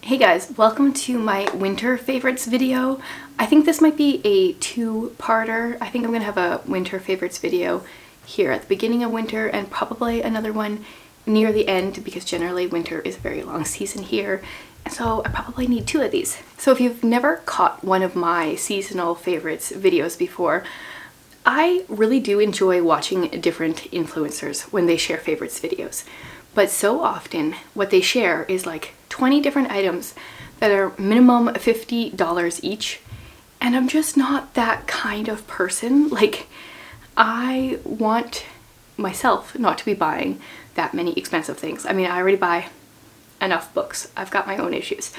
Hey guys, welcome to my winter favorites video. I think this might be a two-parter. I think I'm gonna have a winter favorites video here at the beginning of winter and probably another one near the end because generally winter is a very long season here. And so I probably need two of these. So if you've never caught one of my seasonal favorites videos before, I really do enjoy watching different influencers when they share favorites videos. But so often what they share is like 20 different items that are minimum $50 each. And I'm just not that kind of person. Like, I want myself not to be buying that many expensive things. I mean, I already buy enough books. I've got my own issues.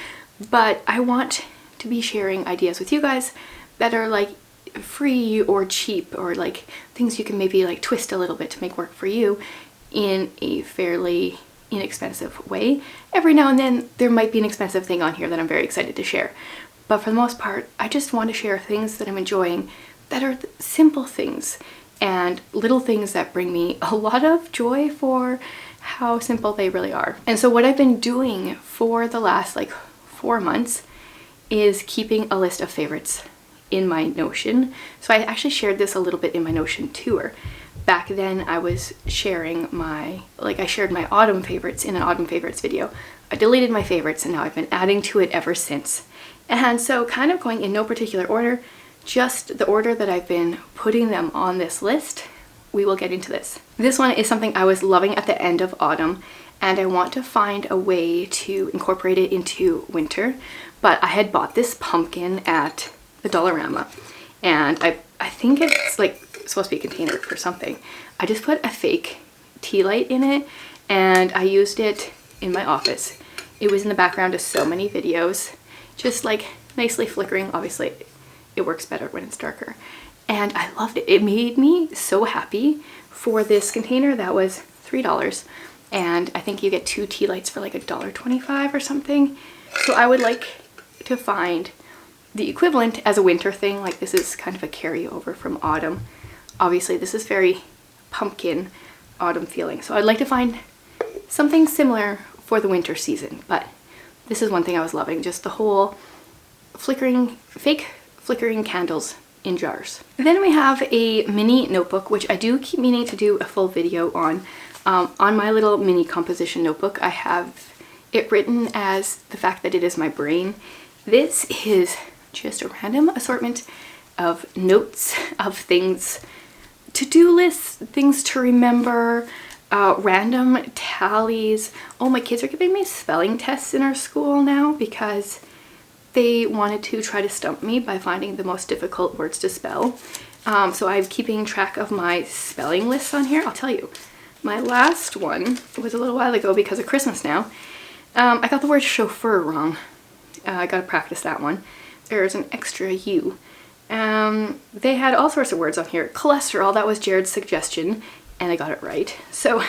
But I want to be sharing ideas with you guys that are like free or cheap or like things you can maybe like twist a little bit to make work for you in a fairly inexpensive way. Every now and then there might be an expensive thing on here that I'm very excited to share, but for the most part I just want to share things that I'm enjoying that are simple things and little things that bring me a lot of joy for how simple they really are. And so what I've been doing for the last like 4 months is keeping a list of favorites in my Notion. So I actually shared this a little bit in my Notion tour. Back then I was sharing I shared my autumn favorites in an autumn favorites video. I deleted my favorites and now I've been adding to it ever since. And so kind of going in no particular order, just the order that I've been putting them on this list, we will get into this. This one is something I was loving at the end of autumn and I want to find a way to incorporate it into winter. But I had bought this pumpkin at the Dollarama and I think it's like supposed to be a container for something. I just put a fake tea light in it and I used it in my office. It was in the background of so many videos, just like nicely flickering. Obviously it works better when it's darker. And I loved it. It made me so happy. For this container that was $3 and I think you get 2 tea lights for like $1.25 or something. So I would like to find the equivalent as a winter thing. Like this is kind of a carryover from autumn. Obviously this is very pumpkin autumn feeling. So I'd like to find something similar for the winter season, but this is one thing I was loving, just the whole fake flickering candles in jars. Then we have a mini notebook, which I do keep meaning to do a full video on. On my little mini composition notebook, I have it written as the fact that it is my brain. This is just a random assortment of notes of things, to-do lists, things to remember, random tallies. Oh, my kids are giving me spelling tests in our school now because they wanted to try to stump me by finding the most difficult words to spell. So I'm keeping track of my spelling lists on here. I'll tell you, my last one was a little while ago because of Christmas now. I got the word chauffeur wrong. I gotta practice that one. There's an extra U. They had all sorts of words on here. Cholesterol, that was Jared's suggestion, and I got it right. So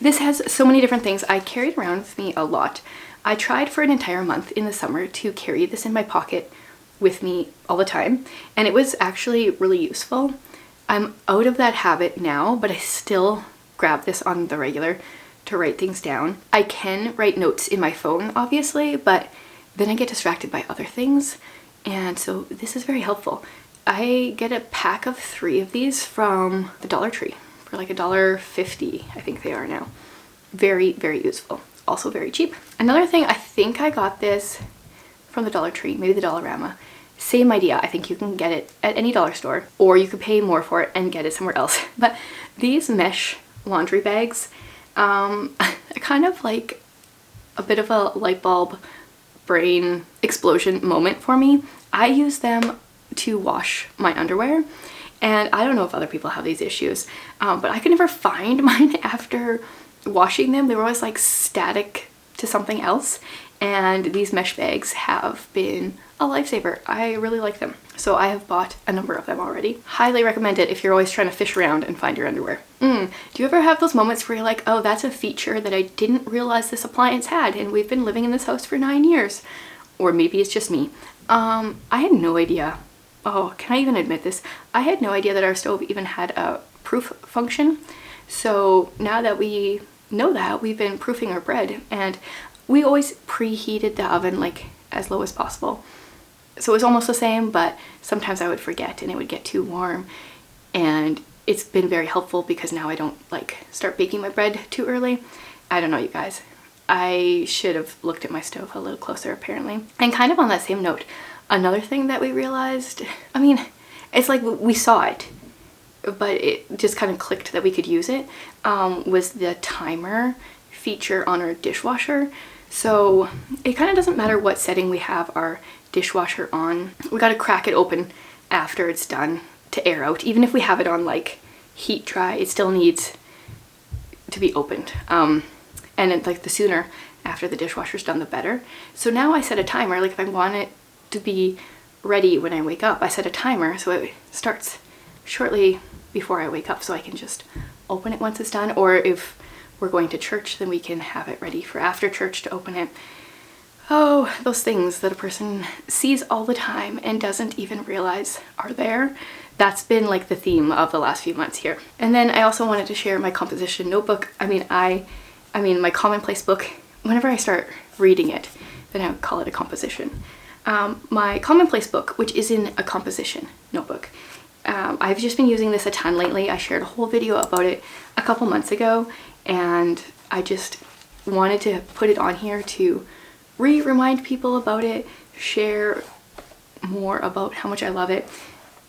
this has so many different things. I carry it around with me a lot. I tried for an entire month in the summer to carry this in my pocket with me all the time, and it was actually really useful. I'm out of that habit now, but I still grab this on the regular to write things down. I can write notes in my phone, obviously, but then I get distracted by other things. And so this is very helpful. I get a pack of 3 of these from the Dollar Tree for like $1.50, I think they are now. Very, very useful. Also very cheap. Another thing, I think I got this from the Dollar Tree, maybe the Dollarama. Same idea. I think you can get it at any dollar store or you could pay more for it and get it somewhere else. But these mesh laundry bags, kind of like a bit of a light bulb brain explosion moment for me. I use them to wash my underwear and I don't know if other people have these issues, but I could never find mine after washing them. They were always like static to something else, and these mesh bags have been a lifesaver. I really like them. So I have bought a number of them already. Highly recommend it if you're always trying to fish around and find your underwear. Do you ever have those moments where you're like, oh, that's a feature that I didn't realize this appliance had and we've been living in this house for 9 years? Or maybe it's just me. I had no idea. Oh, can I even admit this? I had no idea that our stove even had a proof function. So now that we know that, we've been proofing our bread, and we always preheated the oven like as low as possible. So it was almost the same, but sometimes I would forget and it would get too warm. And it's been very helpful because now I don't like start baking my bread too early. I don't know, you guys. I should have looked at my stove a little closer apparently. And kind of on that same note, another thing that we realized, I mean, it's like we saw it, but it just kind of clicked that we could use it, was the timer feature on our dishwasher. So it kind of doesn't matter what setting we have our dishwasher on. We got to crack it open after it's done to air out. Even if we have it on like heat dry, it still needs to be opened. And it's like the sooner after the dishwasher's done, the better. So now I set a timer. Like if I want it to be ready when I wake up, I set a timer so it starts shortly before I wake up, so I can just open it once it's done. Or if we're going to church, then we can have it ready for after church to open it. Oh, those things that a person sees all the time and doesn't even realize are there. That's been like the theme of the last few months here. And then I also wanted to share my composition notebook. I mean my commonplace book. Whenever I start reading it, then I would call it a composition. My commonplace book, which is in a composition notebook. I've just been using this a ton lately. I shared a whole video about it a couple months ago, and I just wanted to put it on here to remind people about it, share more about how much I love it.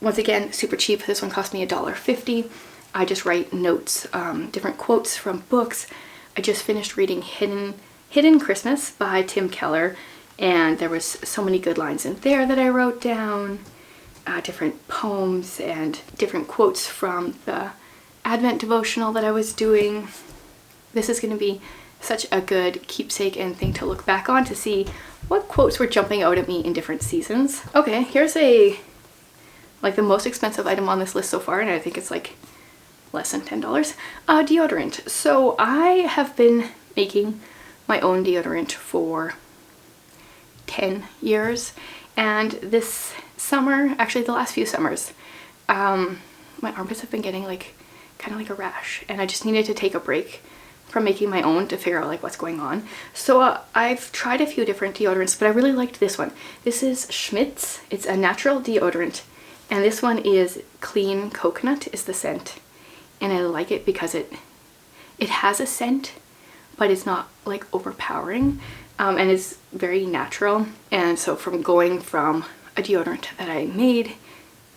Once again, super cheap. This one cost me $1.50. I just write notes, different quotes from books. I just finished reading Hidden Christmas by Tim Keller, and there was so many good lines in there that I wrote down, different poems and different quotes from the Advent devotional that I was doing. This is going to be such a good keepsake and thing to look back on to see what quotes were jumping out at me in different seasons. Okay, here's like the most expensive item on this list so far, and I think it's like less than $10. Deodorant. So I have been making my own deodorant for 10 years, and this summer, actually the last few summers, my armpits have been getting like kind of like a rash, and I just needed to take a break from making my own to figure out like what's going on. So I've tried a few different deodorants, but I really liked this one. This is Schmidt's. It's a natural deodorant, and this one is Clean Coconut is the scent, and I like it because it has a scent, but it's not like overpowering, and it's very natural. And so from going from a deodorant that I made,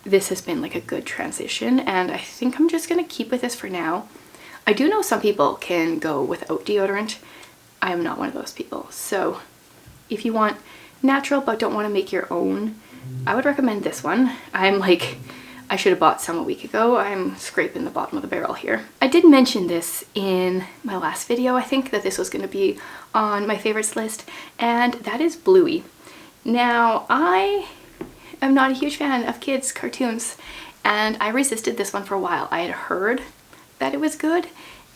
this has been like a good transition, and I think I'm just gonna keep with this for now. I do know some people can go without deodorant. I am not one of those people. So if you want natural but don't want to make your own, I would recommend this one. I should have bought some a week ago. I'm scraping the bottom of the barrel here. I did mention this in my last video, I think, that this was going to be on my favorites list, and that is Bluey. Now, I am not a huge fan of kids' cartoons, and I resisted this one for a while. I had heard that it was good,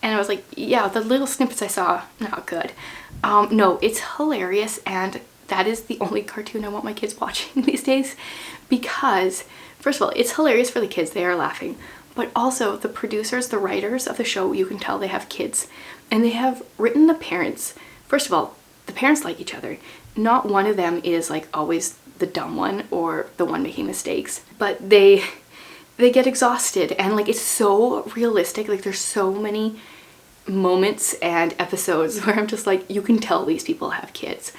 and I was like, yeah, the little snippets I saw, not good. No, it's hilarious, and that is the only cartoon I want my kids watching these days, because first of all, it's hilarious for the kids, they are laughing, but also the producers, the writers of the show, you can tell they have kids, and they have written the parents. First of all, the parents like each other. Not one of them is like always the dumb one or the one making mistakes, but they get exhausted, and like it's so realistic. Like there's so many moments and episodes where I'm just like, you can tell these people have kids.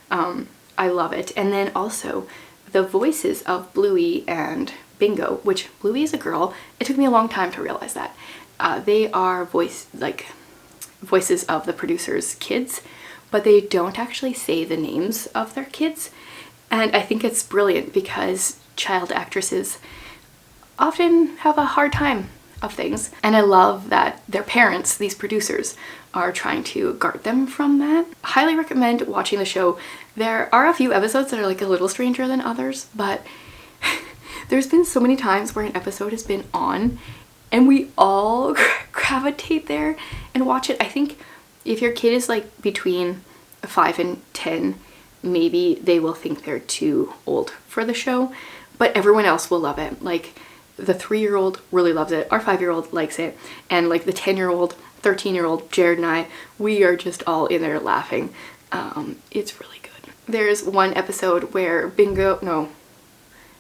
I love it. And then also the voices of Bluey and Bingo, which Bluey is a girl. It took me a long time to realize that. They are voices of the producers' kids, but they don't actually say the names of their kids. And I think it's brilliant because child actresses often have a hard time of things. And I love that their parents, these producers, are trying to guard them from that. Highly recommend watching the show. There are a few episodes that are like a little stranger than others, but there's been so many times where an episode has been on and we all gravitate there and watch it. I think if your kid is like between 5 and 10, maybe they will think they're too old for the show, but everyone else will love it. Like the 3-year-old really loves it, our 5-year-old likes it, and like the 10-year-old, 13-year-old, Jared and I, we are just all in there laughing. It's really good. There's one episode where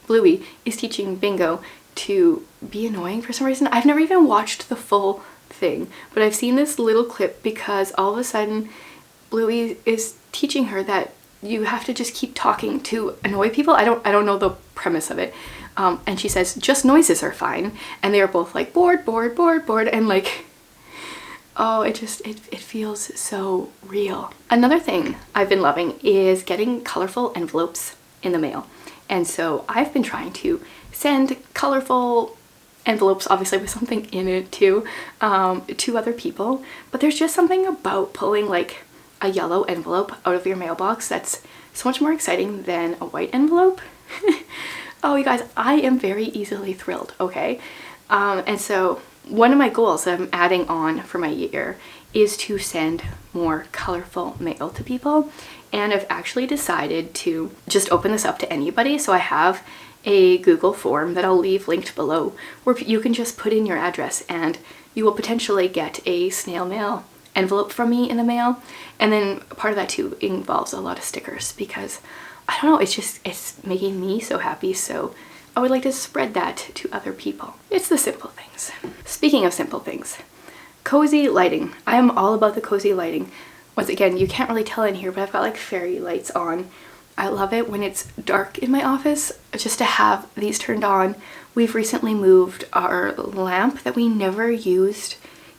Bluey is teaching Bingo to be annoying for some reason. I've never even watched the full thing, but I've seen this little clip because all of a sudden Bluey is teaching her that you have to just keep talking to annoy people. I don't know the premise of it. And she says, just noises are fine. And they're both like, bored, bored, bored, bored. And like, oh, it feels so real. Another thing I've been loving is getting colorful envelopes in the mail. And so I've been trying to send colorful envelopes, obviously with something in it too, to other people. But there's just something about pulling like a yellow envelope out of your mailbox that's so much more exciting than a white envelope. Oh, you guys, I am very easily thrilled, okay? And so one of my goals that I'm adding on for my year is to send more colorful mail to people. And I've actually decided to just open this up to anybody. So I have a Google form that I'll leave linked below where you can just put in your address and you will potentially get a snail mail envelope from me in the mail. And then part of that too involves a lot of stickers because I don't know, it's making me so happy. So I would like to spread that to other people. It's the simple things. Speaking of simple things, cozy lighting. I am all about the cozy lighting. Once again, you can't really tell in here, but I've got like fairy lights on. I love it when it's dark in my office just to have these turned on. We've recently moved our lamp that we never used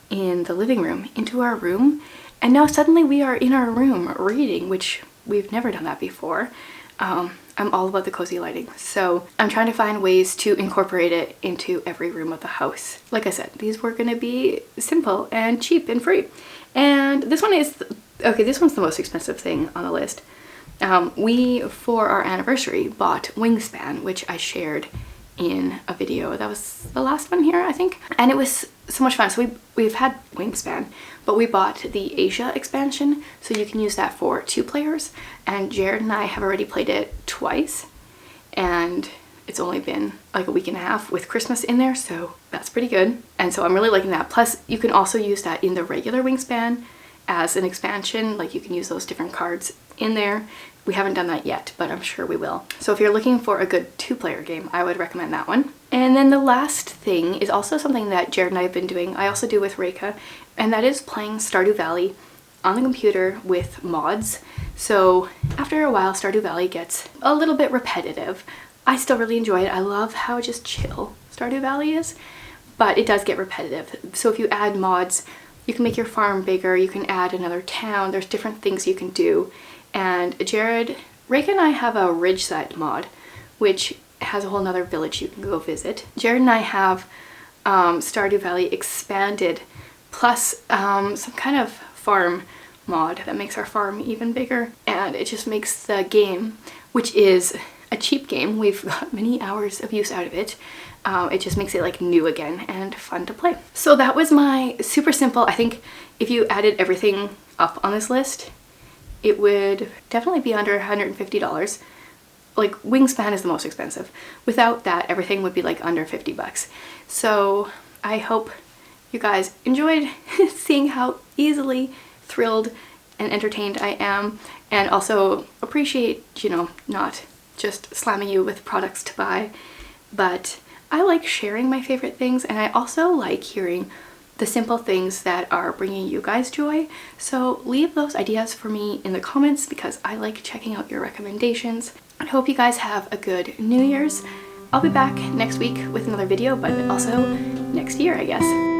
in the living room into our room, and now suddenly we are in our room reading, which we've never done that before. I'm all about the cozy lighting, so I'm trying to find ways to incorporate it into every room of the house. Like I said, these were gonna be simple and cheap and free. And this one is, okay, this one's the most expensive thing on the list. We, for our anniversary, bought Wingspan, which I shared in a video. That was the last one here, I think. And it was so much fun. So we've had Wingspan, but we bought the Asia expansion, so you can use that for 2 players. And Jared and I have already played it twice, and it's only been like a week and a half with Christmas in there, so that's pretty good. And so I'm really liking that. Plus, you can also use that in the regular Wingspan as an expansion. Like, you can use those different cards in there. We haven't done that yet, but I'm sure we will. So if you're looking for a good 2-player game, I would recommend that one. And then the last thing is also something that Jared and I have been doing. I also do with Reika, and that is playing Stardew Valley on the computer with mods. So after a while, Stardew Valley gets a little bit repetitive. I still really enjoy it. I love how just chill Stardew Valley is, but it does get repetitive. So if you add mods, you can make your farm bigger, you can add another town, there's different things you can do. And Jared, Reika and I have a Ridgeside mod, which has a whole nother village you can go visit. Jared and I have Stardew Valley expanded, plus some kind of farm mod that makes our farm even bigger. And it just makes the game, which is a cheap game, we've got many hours of use out of it. It just makes it like new again and fun to play. So that was my super simple. I think if you added everything up on this list, it would definitely be under $150. Like, Wingspan is the most expensive. Without that, everything would be like under 50 bucks. So I hope you guys enjoyed seeing how easily thrilled and entertained I am, and also appreciate, you know, not just slamming you with products to buy, but I like sharing my favorite things, and I also like hearing the simple things that are bringing you guys joy. So leave those ideas for me in the comments because I like checking out your recommendations. I hope you guys have a good New Year's. I'll be back next week with another video, but also next year, I guess.